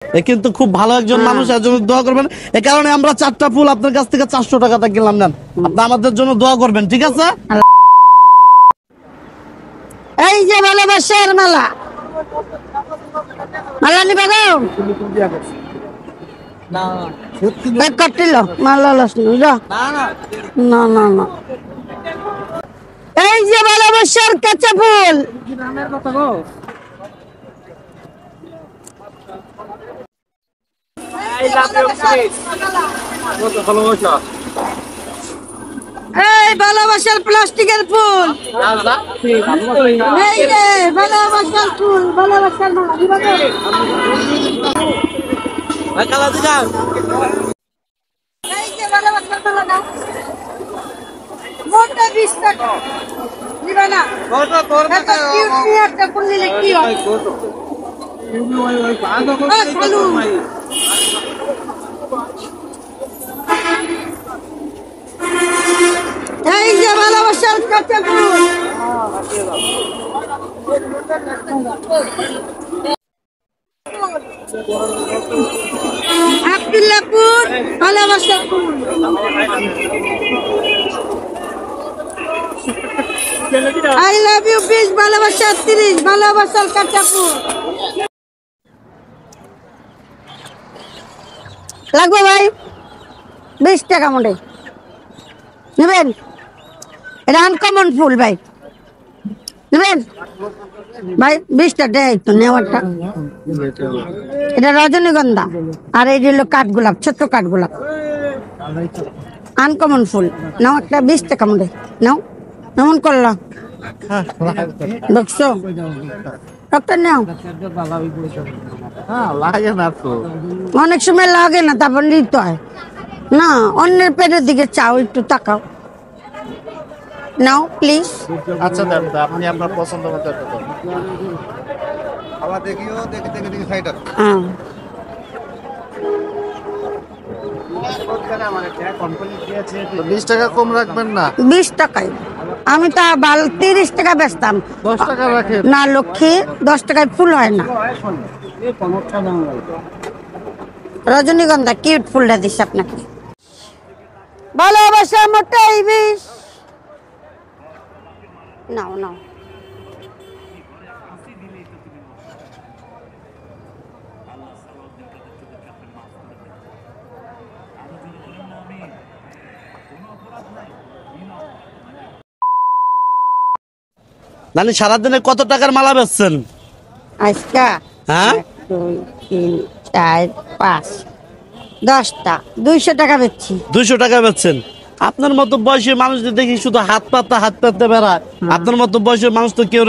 কিন্তু খুব ভালো একজন মানুষ, এর জন্য দোয়া করবেন। এই কারণে আমরা 4টা ফুল আপনার কাছ থেকে 400 টাকাতে কিনলাম। নেন, আপনি আমাদের জন্য দোয়া করবেন, ঠিক আছে? এই যে ভালোবাসার মালা, মালা নিবে দাও কাটিল মালা না না না। এই যে ভালোবাসার কাঁচা ফুল, এই ভালোবাসার প্লাস্টিকের ফুল, এই যে ভালোবাসার ফুল, ভালোবাসার মালা দিবা দাও। এই যে ভালোবাসার মালা দাও, মোটা 20 টাকা দিবা না? এত কিউট নিয়ে একটা ফুল নিলে কি হয়? চালু এই যে ভালোবাসার কাঁচা ফুল, আব্দুল্লাহপুর ভালোবাসার ফুল, আই লাভ ইউ 20 ভালোবাসার 30 ভালোবাসার কাঁচা ফুল লাগবে ভাই 20 টাকা মোটে নেবেন। এটা আনকমন ফুল ভাই, নেবেন ভাই 20 টাকা একটু নেওয়ারটা। এটা রজনীগন্ধা আর এই হলো কাঠগোলাপ, ছোট্ট কাঠগোলাপ, আনকমন ফুল। নাও একটা 20 টাকা মোটে নাও। কেমন করলো দেখছো ডক্টর? নাও, অনেক সময় লাগে না, তারপর নিতে হয় না। অন্যের পেটের দিকে চাও, একটু তাকাও। নাও প্লিজ। আচ্ছা দেন, আপনি আপনার পছন্দ মতো আবার দেখিও, দেখে দেখে দেখে সাইড আপ। হ্যাঁ 20 টাকা কম রাখবেন না? 20 টাকায় আমি তা 30 টাকা বেচতাম। 10 টাকা রাখেন না লক্ষ্মী, 10 টাকায় ফুল হয় না। রজনীগন্ধা কিউট ফুলটা দিচ্ছি আপনাকে। ভালোবাসা মোটাই 20। নাও নাও। নানি সারাদিনে কত টাকার মালা বেচছেন আজকা? হ্যাঁ 1 2 3 4 5 10টা 200 টাকা বেচছি। 200 টাকা বেচছেন? আপনার মতো বয়সী মানুষদের দেখি শুধু হাত পাততে বেড়ায়। আপনার মতো বয়সের মানুষ তো কেউ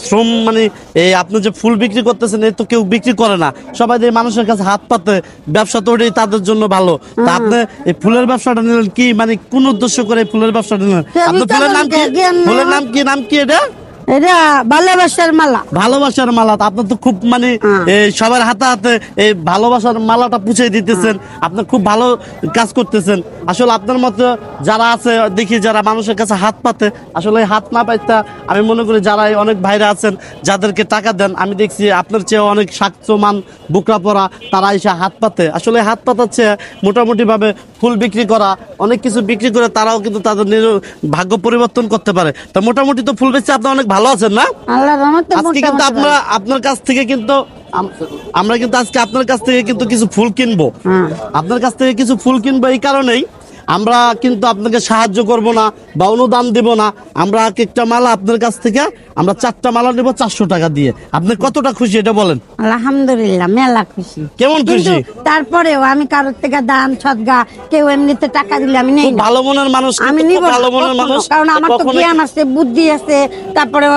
শ্রম মানে এই আপনি যে ফুল বিক্রি করতেছেন এই তো কেউ বিক্রি করে না, সবাই এই মানুষের কাছে হাত পাতে। ব্যবসা তো ওটাই তাদের জন্য ভালো। তা আপনি এই ফুলের ব্যবসাটা নিলেন কি, মানে কোন উদ্দেশ্য করে ফুলের ব্যবসাটা নিলেন? আপনার ফুলের নাম কি? ফুলের নাম কি? নাম কি এটা? এটা ভালোবাসার মালা। ভালোবাসার মালা। আপনার তো খুব মানে সবার হাতে হাতে এই ভালোবাসার মালাটা পুছে দিতেছেন। আপনি খুব ভালো কাজ করতেছেন। আসলে আপনার মতো যারা আছে দেখি, যারা মানুষের কাছে হাত পাতে, আসলে হাত না পাইতে আমি মনে করি যারা অনেক ভাইরা আছেন যাদেরকে টাকা দেন, আমি দেখছি আপনার চেয়ে অনেক স্বাস্থ্যমান বুকরা পরা তারা এসে হাত পাতে। আসলে হাত পাতার চেয়ে মোটামুটি ভাবে ফুল বিক্রি করা, অনেক কিছু বিক্রি করে তারাও কিন্তু তাদের ভাগ্য পরিবর্তন করতে পারে। তা মোটামুটি তো ফুল বেচে আপনি অনেক ভালো আছেন না? আল্লাহর রহমতে আজকে কিন্তু আপনার কাছ থেকে কিন্তু আমরা কিন্তু আজকে আপনার কাছ থেকে কিন্তু কিছু ফুল কিনবো। আপনার কাছ থেকে কিছু ফুল কিনবো এই কারণেই, আমরা কিন্তু আপনাকে সাহায্য করব না বা অনুদান দেব না। আমরা একটা মালা আপনার কাছ থেকে আমরা 4টা মালা নেব 400 টাকা দিয়ে। আপনি কতটা খুশি এটা বলেন? আলহামদুলিল্লাহ মেলা খুশি। কেমন খুশি? তারপরেও আমি কারোর থেকে দান সদগা, কেউ এমনিতে টাকা দিলে আমি নেই না। ভালো মনের মানুষ, আমি নিব ভালো মনের মানুষ, কারণ আমার তো জ্ঞান আছে, বুদ্ধি আছে, তারপরে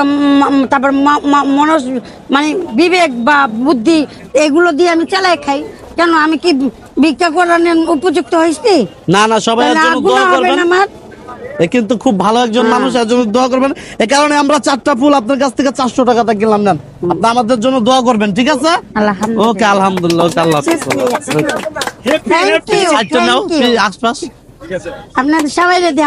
মানে বিবেক বা বুদ্ধি, এগুলো দিয়ে আমি চালাই খাই। কেন আমি কি ভিক্ষা করার উপযুক্ত হয়েছি? না না, সবাই এর জন্য দোয়া করবেন। আমার কিন্তু খুব ভালো একজন মানুষ, এর জন্য দোয়া করবেন। এই কারণে আমরা 4টা ফুল আপনার কাছ থেকে 400 টাকাতে কিনলাম। নেন, আপনি আমাদের জন্য দোয়া করবেন, ঠিক আছে? ওকে, আলহামদুলিল্লাহ। আল্লাহ হাফেজ। আপনাদের সবাই যদি